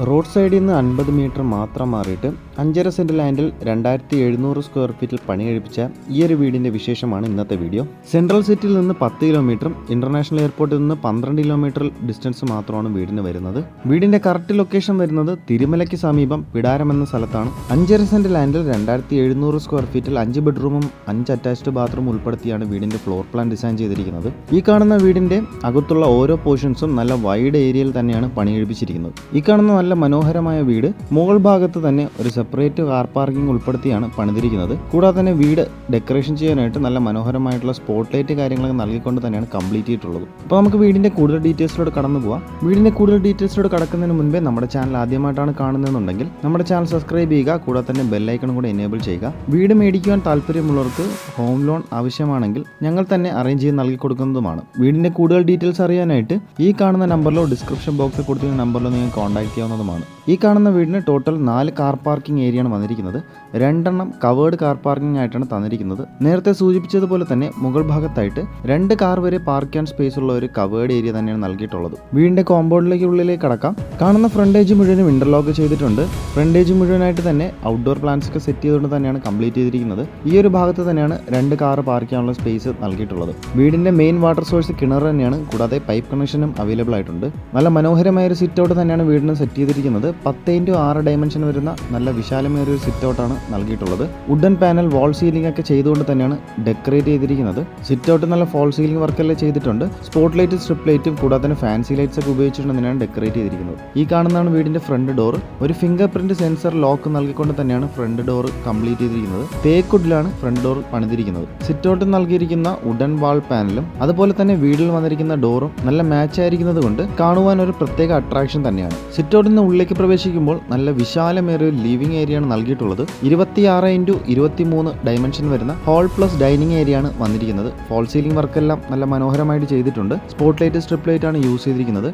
Road സൈഡിൽ നിന്ന് 50 metre മാത്രം മാറിയിട്ട് 5.5 സെന്റ് ലാൻഡിൽ 2700 സ്ക്വയർ ഫീറ്റിൽ പണി കഴിപ്പിച്ച ഈ ഒരു വീടിന്റെ വിശേഷമാണ് ഇന്നത്തെ വീഡിയോ. സെൻട്രൽ സിറ്റിയിൽ നിന്ന് 10 കിലോമീറ്ററും ഇന്റർനാഷണൽ എയർപോർട്ടിൽ നിന്ന് 12 കിലോമീറ്റർ ഡിസ്റ്റൻസ് മാത്രമാണ് വീടിന് വരുന്നത്. വീടിന്റെ കറക്റ്റ് ലൊക്കേഷൻ വരുന്നത് തിരുമലയ്ക്ക് സമീപം പിടാരം എന്ന സ്ഥലത്താണ്. 5.5 സെന്റ് ലാൻഡിൽ 2700 സ്ക്വയർ ഫീറ്റിൽ 5 ബെഡ്റൂമും 5 അറ്റാച്ച്ഡ് ബാത്റൂം ഉൾപ്പെടുത്തിയാണ് വീടിന്റെ ഫ്ലോർ പ്ലാൻ ഡിസൈൻ ചെയ്തിരിക്കുന്നത്. ഈ കാണുന്ന വീടിന്റെ അകത്തുള്ള ഓരോ പോർഷൻസും നല്ല വൈഡ് ഏരിയയിൽ തന്നെയാണ് പണി കഴിപ്പിച്ചിരിക്കുന്നത്. ഈ കാണുന്ന നല്ല മനോഹരമായ വീട് മുകൾ ഭാഗത്ത് തന്നെ ഒരു സെപ്പറേറ്റ് കാർ പാർക്കിംഗ് ഉൾപ്പെടുത്തിയാണ് പണിതിരിക്കുന്നത്. കൂടാതെ തന്നെ വീട് ഡെക്കറേഷൻ ചെയ്യാനായിട്ട് നല്ല മനോഹരമായിട്ടുള്ള സ്പോട്ട് ലൈറ്റ് കാര്യങ്ങളൊക്കെ നൽകിക്കൊണ്ട് തന്നെയാണ് കംപ്ലീറ്റ് ചെയ്തിട്ടുള്ളത്. അപ്പോൾ നമുക്ക് വീടിന്റെ കൂടുതൽ ഡീറ്റെയിൽസിലോട് കടന്നു പോവാം. വീടിന്റെ കൂടുതൽ ഡീറ്റെയിൽസിലോട് കടക്കുന്നതിന് മുൻപേ നമ്മുടെ ചാനൽ ആദ്യമായിട്ടാണ് കാണുന്നതെന്നുണ്ടെങ്കിൽ നമ്മുടെ ചാനൽ സബ്സ്ക്രൈബ് ചെയ്യുക. കൂടാതെ തന്നെ ബെല്ലൈക്കൺ കൂടെ എനേബിൾ ചെയ്യുക. വീട് മേടിക്കുവാൻ താല്പര്യമുള്ളവർക്ക് ഹോം ലോൺ ആവശ്യമാണെങ്കിൽ ഞങ്ങൾ തന്നെ അറേഞ്ച് ചെയ്ത് നൽകി കൊടുക്കുന്നതുമാണ്. വീടിന്റെ കൂടുതൽ ഡീറ്റെയിൽസ് അറിയാനായിട്ട് ഈ കാണുന്ന നമ്പറിലോ ഡിസ്ക്രിപ്ഷൻ ബോക്സിൽ കൊടുത്തിരുന്ന നമ്പറിലോ നിങ്ങൾ കോൺടാക്ട് ചെയ്യാവുന്നതുമാണ്. ഈ കാണുന്ന വീടിന് ടോട്ടൽ 4 കാർ പാർക്കിംഗ് ഏരിയയാണ് വന്നിരിക്കുന്നത്. 2 കവേർഡ് കാർ പാർക്കിംഗ് ആയിട്ടാണ് തന്നിരിക്കുന്നത്. നേരത്തെ സൂചിപ്പിച്ചതുപോലെ തന്നെ മുകൾ ഭാഗത്തായിട്ട് 2 കാർ വരെ പാർക്ക് ചെയ്യാൻ സ്പേസ് ഉള്ള ഒരു കവേർഡ് ഏരിയ തന്നെയാണ് നൽകിയിട്ടുള്ളത്. വീടിന്റെ കോമ്പൗണ്ടിലേക്ക് ഉള്ളിലേക്ക് കടക്കാം. കാണുന്ന ഫ്രണ്ടേജ് മുഴുവനും ഇന്റർലോക്ക് ചെയ്തിട്ടുണ്ട്. ഫ്രണ്ടേജ് മുഴുവനായിട്ട് തന്നെ ഔട്ട്ഡോർ പ്ലാന്റ്സ് ഒക്കെ സെറ്റ് ചെയ്തുകൊണ്ട് തന്നെയാണ് കംപ്ലീറ്റ് ചെയ്തിരിക്കുന്നത്. ഈ ഒരു ഭാഗത്ത് തന്നെയാണ് 2 കാർ പാർക്ക് ചെയ്യാനുള്ള സ്പേസ് നൽകിയിട്ടുള്ളത്. വീടിന്റെ മെയിൻ വാട്ടർ സോഴ്സ് കിണർ തന്നെയാണ്. കൂടാതെ പൈപ്പ് കണക്ഷനും അവൈലബിൾ ആയിട്ടുണ്ട്. നല്ല മനോഹരമായ ഒരു സിറ്റ് ഔട്ട് തന്നെയാണ് വീടിന് സെറ്റ് ചെയ്തിരിക്കുന്നത്. 10x6 ഡയമെൻഷൻ വരുന്ന നല്ല വിശാലമേറിയ ഒരു സിറ്റ് ഔട്ടാണ് നൽകിയിട്ടുള്ളത്. വുഡൻ പാനൽ വാൾ സീലിംഗ് ഒക്കെ ചെയ്തുകൊണ്ട് തന്നെയാണ് ഡെക്കറേറ്റ് ചെയ്തിരിക്കുന്നത്. സിറ്റ് ഔട്ട് നല്ല ഫോൾ സീലിംഗ് വർക്കെല്ലാം ചെയ്തിട്ടുണ്ട്. സ്പോട്ട് ലൈറ്റ്, സ്ട്രിപ്പ് ലൈറ്റും കൂടാതെ തന്നെ ഫാൻസി ലൈറ്റ്സ് ഒക്കെ ഉപയോഗിച്ചുകൊണ്ട് തന്നെയാണ് ഡെക്കറേറ്റ് ചെയ്തിരിക്കുന്നത്. ഈ കാണുന്നതാണ് വീടിന്റെ ഫ്രണ്ട് ഡോർ. ഒരു ഫിംഗർ പ്രിന്റ് സെൻസർ ലോക്ക് നൽകിക്കൊണ്ട് തന്നെയാണ് ഫ്രണ്ട് ഡോർ കംപ്ലീറ്റ് ചെയ്തിരിക്കുന്നത്. തേക്കുഡിലാണ് ഫ്രണ്ട് ഡോർ പണിതിരിക്കുന്നത്. സിറ്റ് ഔട്ട് നൽകിയിരിക്കുന്ന വുഡൻ വാൾ പാനലും അതുപോലെ തന്നെ വീട്ടിൽ വന്നിരിക്കുന്ന ഡോറും നല്ല മാച്ച് ആയിരിക്കുന്നത് കൊണ്ട് കാണുവാൻ ഒരു പ്രത്യേക അട്രാക്ഷൻ തന്നെയാണ്. സിറ്റ് ഔട്ടിൽ നിന്ന് ഉള്ളിലേക്ക് പ്രവേശിക്കുമ്പോൾ നല്ല വിശാലമേറിയ ലിവിംഗ് ഏരിയയാണ് നൽകിയിട്ടുള്ളത്. 26x23 ഡയമെൻഷൻ വരുന്ന ഹാൾ പ്ലസ് ഡൈനിങ് ഏരിയയാണ് വന്നിരിക്കുന്നത്. ഫോൾ സീലിംഗ് വർക്കെല്ലാം നല്ല മനോഹരമായിട്ട് ചെയ്തിട്ടുണ്ട്. സ്പോട്ട് ലൈറ്റ്, സ്ട്രിപ്പ് ലൈറ്റ് ആണ് യൂസ് ചെയ്തിരിക്കുന്നത്.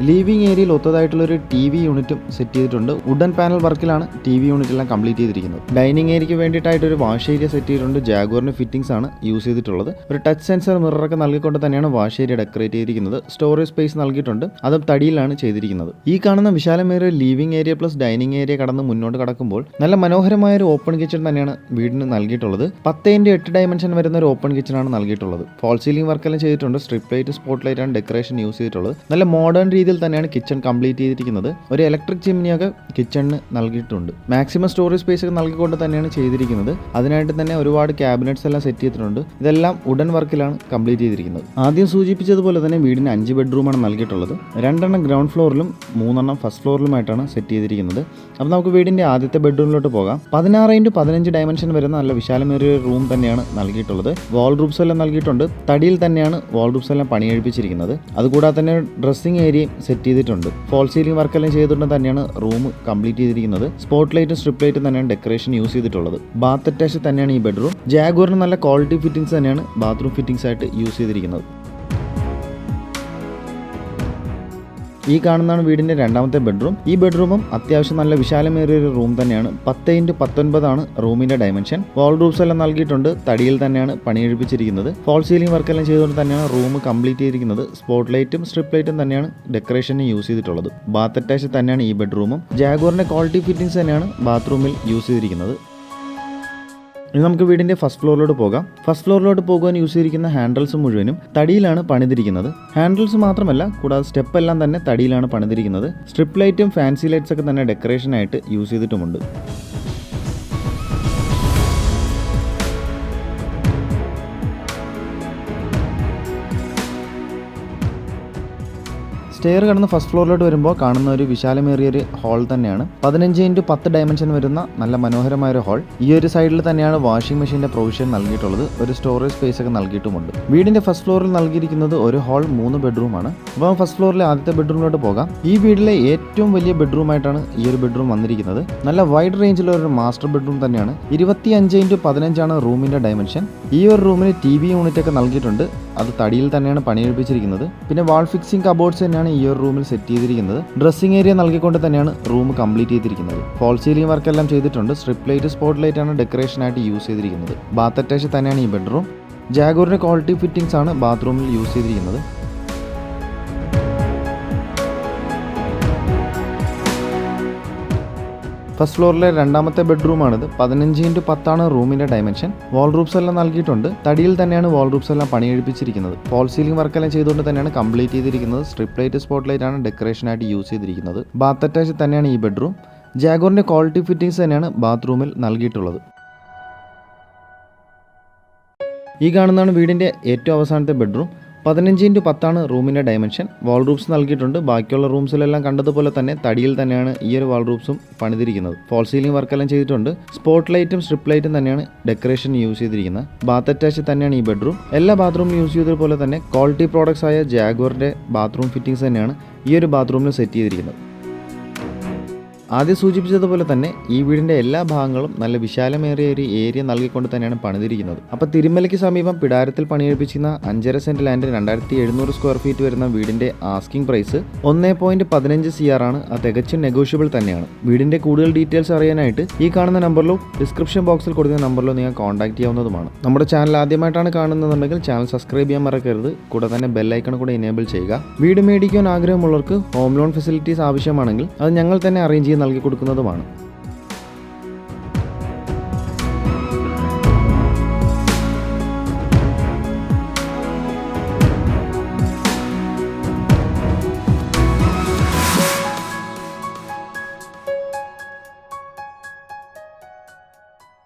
ലിവിംഗ് ഏരിയയിൽ ഒത്തതായിട്ടുള്ള ഒരു TV യൂണിറ്റും സെറ്റ് ചെയ്തിട്ടുണ്ട്. വുഡൻ പാനൽ വർക്കിലാണ് TV യൂണിറ്റ് എല്ലാം കംപ്ലീറ്റ് ചെയ്തിരിക്കുന്നത്. ഡൈനിങ് ഏരിയയ്ക്ക് വേണ്ടിയിട്ടായിട്ട് ഒരു വാഷ് ഏരിയ സെറ്റ് ചെയ്തിട്ടുണ്ട്. ജാഗ്വറിന്റെ ഫിറ്റിംഗ്സ് ആണ് യൂസ് ചെയ്തിട്ടുള്ളത്. ഒരു ടച്ച് സെൻസർ മിററൊക്കെ നൽകിക്കൊണ്ട് തന്നെയാണ് വാഷ് ഏരിയ ഡെക്കറേറ്റ് ചെയ്തിരിക്കുന്നത്. സ്റ്റോറേജ് സ്പേസ് നൽകിയിട്ടുണ്ട്. അതും തടിയിലാണ് ചെയ്തിരിക്കുന്നത്. ഈ കാണുന്ന വിശാലമേറിയ living area plus dining area കടന്ന് മുന്നോട്ട് കടക്കുമ്പോൾ നല്ല മനോഹരമായ ഒരു ഓപ്പൺ കിച്ചൺ തന്നെയാണ് വീടിന് നൽകിയിട്ടുള്ളത്. 10x8 ഡയമെൻഷൻ വരുന്ന ഒരു ഓപ്പൺ കിച്ചൺ ആണ് നൽകിയിട്ടുള്ളത്. ഫോൾ സീലിംഗ് വർക്കെല്ലാം ചെയ്തിട്ടുണ്ട്. സ്ട്രിപ്പ് ലൈറ്റ്, സ്പോട്ട് ലൈറ്റ് ആണ് ഡെക്കറേഷൻ യൂസ് ചെയ്തിട്ടുള്ളത്. നല്ല മോഡേൺ രീതിയിൽ തന്നെയാണ് കിച്ചൺ കംപ്ലീറ്റ് ചെയ്തിരിക്കുന്നത്. ഒരു ഇലക്ട്രിക് ചിമ്മിനിയൊക്കെ കിച്ചണിന് നൽകിയിട്ടുണ്ട്. മാക്സിമം സ്റ്റോറേജ് സ്പേസ് ഒക്കെ നൽകിക്കൊണ്ട് തന്നെയാണ് ചെയ്തിരിക്കുന്നത്. അതിനായിട്ട് തന്നെ ഒരുപാട് ക്യാബിനറ്റ്സ് എല്ലാം സെറ്റ് ചെയ്തിട്ടുണ്ട്. ഇതെല്ലാം വുഡൻ വർക്കിലാണ് കംപ്ലീറ്റ് ചെയ്തിരിക്കുന്നത്. ആദ്യം സൂചിപ്പിച്ചതുപോലെ തന്നെ വീടിന് 5 ബെഡ്റൂമാണ് നൽകിയിട്ടുള്ളത്. 2 ഗ്രൗണ്ട് ഫ്ലോറിലും 3 ഫസ്റ്റ് ഫ്ലോറിലുമായിട്ടാണ് സെറ്റ് ചെയ്തിരിക്കുന്നത്. അപ്പോൾ നമുക്ക് വീടിന്റെ ആദ്യത്തെ ബെഡ്റൂമിലോട്ട് പോകാം. 16x15 ഡയമെൻഷൻ വരുന്ന നല്ല വിശാലമേറിയ റൂം തന്നെയാണ് നൽകിയിട്ടുള്ളത്. വാൾ റൂപ്സ് എല്ലാം നൽകിയിട്ടുണ്ട്. തടിയിൽ തന്നെയാണ് വാൾ റൂപ്സ് എല്ലാം പണി കഴിപ്പിച്ചിരിക്കുന്നത്. അതുകൂടാതെ തന്നെ ഡ്രസ്സിംഗ് ഏരിയയും സെറ്റ് ചെയ്തിട്ടുണ്ട്. ഫോൾ സീലിംഗ് വർക്കെല്ലാം ചെയ്തുകൊണ്ട് തന്നെയാണ് റൂം കംപ്ലീറ്റ് ചെയ്തിരിക്കുന്നത്. സ്പോട്ട് ലൈറ്റും സ്ട്രിപ്പ് ലൈറ്റും തന്നെയാണ് ഡെക്കറേഷൻ യൂസ് ചെയ്തിട്ടുള്ളത്. ബാത്ത് അറ്റാച്ച് തന്നെയാണ് ഈ ബെഡ്റൂം. ജാഗ്വറിന് നല്ല ക്വാളിറ്റി ഫിറ്റിംഗ്സ് തന്നെയാണ് ബാത്റൂം ഫിറ്റിംഗ്സ് ആയിട്ട് യൂസ് ചെയ്തിരിക്കുന്നത്. ഈ കാണുന്നതാണ് വീടിന്റെ രണ്ടാമത്തെ ബെഡ്റൂം. ഈ ബെഡ്റൂമും അത്യാവശ്യം നല്ല വിശാലമേറിയ ഒരു റൂം തന്നെയാണ്. 10x19 ആണ് റൂമിന്റെ ഡയമെൻഷൻ. വാൾ റൂഫ്സ് എല്ലാം നൽകിയിട്ടുണ്ട്. തടിയിൽ തന്നെയാണ് പണി കഴിപ്പിച്ചിരിക്കുന്നത്. ഫോൾ സീലിംഗ് വർക്കെല്ലാം ചെയ്തുകൊണ്ട് തന്നെയാണ് റൂം കംപ്ലീറ്റ് ചെയ്തിരിക്കുന്നത്. സ്പോട്ട് ലൈറ്റും സ്ട്രിപ്പ് ലൈറ്റും തന്നെയാണ് ഡെക്കറേഷന് യൂസ് ചെയ്തിട്ടുള്ളത്. ബാത്ത് അറ്റാച്ച് തന്നെയാണ് ഈ ബെഡ്റൂമും. ജാഗ്വറിന്റെ ക്വാളിറ്റി ഫിറ്റിംഗ്സ് തന്നെയാണ് ബാത്റൂമിൽ യൂസ് ചെയ്തിരിക്കുന്നത്. ഇനി നമുക്ക് വീടിന്റെ ഫസ്റ്റ് ഫ്ലോറിലോട്ട് പോകാം. ഫസ്റ്റ് ഫ്ലോറിലോട്ട് പോകുവാൻ യൂസ് ചെയ്തിരിക്കുന്ന ഹാൻഡിൽസ് മുഴുവനും തടിയിലാണ് പണിതിരിക്കുന്നത്. ഹാൻഡിൽസ് മാത്രമല്ല, കൂടാതെ സ്റ്റെപ്പ് എല്ലാം തന്നെ തടിയിലാണ് പണിതിരിക്കുന്നത്. സ്ട്രിപ്പ് ലൈറ്റും ഫാൻസി ലൈറ്റ്സ് ഒക്കെ തന്നെ ഡെക്കറേഷനായിട്ട് യൂസ് ചെയ്തിട്ടുമുണ്ട്. സ്റ്റെയർ കടന്ന് ഫസ്റ്റ് ഫ്ലോറിലോട്ട് വരുമ്പോൾ കാണുന്ന ഒരു വിശാലമേറിയൊരു ഹാൾ തന്നെയാണ്. 15x10 ഡയമെൻഷൻ വരുന്ന നല്ല മനോഹരമായ ഒരു ഹാൾ. ഈ ഒരു സൈഡിൽ തന്നെയാണ് വാഷിംഗ് മെഷീന്റെ പ്രൊവിഷൻ നൽകിയിട്ടുള്ളത്. ഒരു സ്റ്റോറേജ് സ്പേസ് ഒക്കെ നൽകിയിട്ടുമുണ്ട്. വീടിന്റെ ഫസ്റ്റ് ഫ്ലോറിൽ നൽകിയിരിക്കുന്നത് ഒരു ഹാൾ 3 ബെഡ്റൂമാണ്. അപ്പോൾ ഫസ്റ്റ് ഫ്ലോറിലെ ആദ്യത്തെ ബെഡ്റൂമിലോട്ട് പോകാം. ഈ വീട്ടിലെ ഏറ്റവും വലിയ ബെഡ്റൂം ആയിട്ടാണ് ഈ ഒരു ബെഡ്റൂം വന്നിരിക്കുന്നത്. നല്ല വൈഡ് റേഞ്ചിലുള്ള ഒരു മാസ്റ്റർ ബെഡ്റൂം തന്നെയാണ്. 25x15 ആണ് റൂമിന്റെ ഡയമെൻഷൻ. ഈ ഒരു റൂമിന് TV യൂണിറ്റ് ഒക്കെ നൽകിയിട്ടുണ്ട്. അത് തടിയിൽ തന്നെയാണ് പണിയെടുപ്പിച്ചിരിക്കുന്നത്. പിന്നെ വാൾ ഫിക്സിംഗ് കബോർഡ്സ് തന്നെയാണ് ഈ ഒരു റൂമിൽ സെറ്റ് ചെയ്തിരിക്കുന്നത്. ഡ്രസ്സിംഗ് ഏരിയ നൽകിക്കൊണ്ട് തന്നെയാണ് റൂം കംപ്ലീറ്റ് ചെയ്തിരിക്കുന്നത്. ഫോൾ സീലിംഗ് വർക്കെല്ലാം ചെയ്തിട്ടുണ്ട്. സ്ട്രിപ്പ് ലൈറ്റ്, സ്പോട്ട് ലൈറ്റ് ആണ് ഡെക്കറേഷനായിട്ട് യൂസ് ചെയ്തിരിക്കുന്നത്. ബാത്ത് അറ്റാച്ച് തന്നെയാണ് ഈ ബെഡ്റൂം. ജാഗ്വറിന്റെ ക്വാളിറ്റി ഫിറ്റിംഗ്സ് ആണ് ബാത്റൂമിൽ യൂസ് ചെയ്തിരിക്കുന്നത്. ഫസ്റ്റ് ഫ്ലോറിലെ രണ്ടാമത്തെ ബെഡ്റൂമാണിത്. 15x10 റൂമിന്റെ ഡയമെൻഷൻ. വാൾ റൂഫ്സ് എല്ലാം നൽകിയിട്ടുണ്ട്. തടിയിൽ തന്നെയാണ് വാൾ റൂഫ്സ് എല്ലാം പണിയെടുപ്പിച്ചിരിക്കുന്നത്. ഫോൾ സീലിംഗ് വർക്കെല്ലാം ചെയ്തുകൊണ്ട് തന്നെയാണ് കംപ്ലീറ്റ് ചെയ്തിരിക്കുന്നത്. സ്ട്രിപ്പ് ലൈറ്റ്, സ്പോട്ട് ലൈറ്റ് ആണ് ഡെക്കറേഷനായിട്ട് യൂസ് ചെയ്തിരിക്കുന്നത്. ബാത്ത് അറ്റാച്ച് തന്നെയാണ് ഈ ബെഡ്റൂം. ജാഗോറിന്റെ ക്വാളിറ്റി ഫിറ്റിംഗ്സ് തന്നെയാണ് ബാത്റൂമിൽ നൽകിയിട്ടുള്ളത്. ഈ കാണുന്നതാണ് വീടിന്റെ ഏറ്റവും അവസാനത്തെ ബെഡ്റൂം. 15x10 റൂമിൻ്റെ ഡയമെൻഷൻ. വാൾ റൂഫ്സ് നൽകിയിട്ടുണ്ട്. ബാക്കിയുള്ള റൂംസിലെല്ലാം കണ്ടതുപോലെ തന്നെ തടിയിൽ തന്നെയാണ് ഈ ഒരു വാൾ റൂഫ്സും പണിതിരിക്കുന്നത്. ഫോൾ സീലിംഗ് വർക്കെല്ലാം ചെയ്തിട്ടുണ്ട്. സ്പോട്ട് ലൈറ്റും സ്ട്രിപ്പ് ലൈറ്റും തന്നെയാണ് ഡെക്കറേഷൻ യൂസ് ചെയ്തിരിക്കുന്നത്. ബാത്ത് അറ്റാച്ച് തന്നെയാണ് ഈ ബെഡ്റൂം. എല്ലാ ബാത്റൂമിലും യൂസ് ചെയ്തതുപോലെ തന്നെ ക്വാളിറ്റി പ്രോഡക്ട്സ് ആയ ജാഗ്വറിൻ്റെ ബാത്റൂം ഫിറ്റിംഗ്സ് തന്നെയാണ് ഈ ഒരു ബാത്റൂമിൽ സെറ്റ് ചെയ്തിരിക്കുന്നത്. ആദ്യം സൂചിപ്പിച്ചതുപോലെ തന്നെ ഈ വീടിൻ്റെ എല്ലാ ഭാഗങ്ങളും നല്ല വിശാലമേറിയ ഒരു ഏരിയ നൽകിക്കൊണ്ട് തന്നെയാണ് പണിതിരിക്കുന്നത്. അപ്പോൾ തിരുമലയ്ക്ക് സമീപം പിടാരത്തിൽ പണിയെടുപ്പിച്ചിരുന്ന 5.5 സെന്റ് ലാൻഡ് 2700 സ്ക്വയർ ഫീറ്റ് വരുന്ന വീടിൻ്റെ ആസ്കിംഗ് പ്രൈസ് 1.15 CR ആണ്. അത് തികച്ചും നെഗോഷ്യബിൾ തന്നെയാണ്. വീടിൻ്റെ കൂടുതൽ ഡീറ്റെയിൽസ് അറിയാനായിട്ട് ഈ കാണുന്ന നമ്പറിലോ ഡിസ്ക്രിപ്ഷൻ ബോക്സിൽ കൊടുക്കുന്ന നമ്പറിലോ നിങ്ങൾ കോൺടാക്ട് ചെയ്യാവുന്നതുമാണ്. നമ്മുടെ ചാനൽ ആദ്യമായിട്ടാണ് കാണുന്നതെന്നുണ്ടെങ്കിൽ ചാനൽ സബ്സ്ക്രൈബ് ചെയ്യാൻ മറക്കരുത്. കൂടെ തന്നെ ബെല്ലൈക്കൺ കൂടെ എനേബിൾ ചെയ്യുക. വീട് മേടിക്കാൻ ആഗ്രഹമുള്ളവർക്ക് ഹോം ലോൺ ഫെസിലിറ്റീസ് ആവശ്യമാണെങ്കിൽ അത് ഞങ്ങൾ തന്നെ അറേഞ്ച് നൽകി കൊടുക്കുന്നതുമാണ്.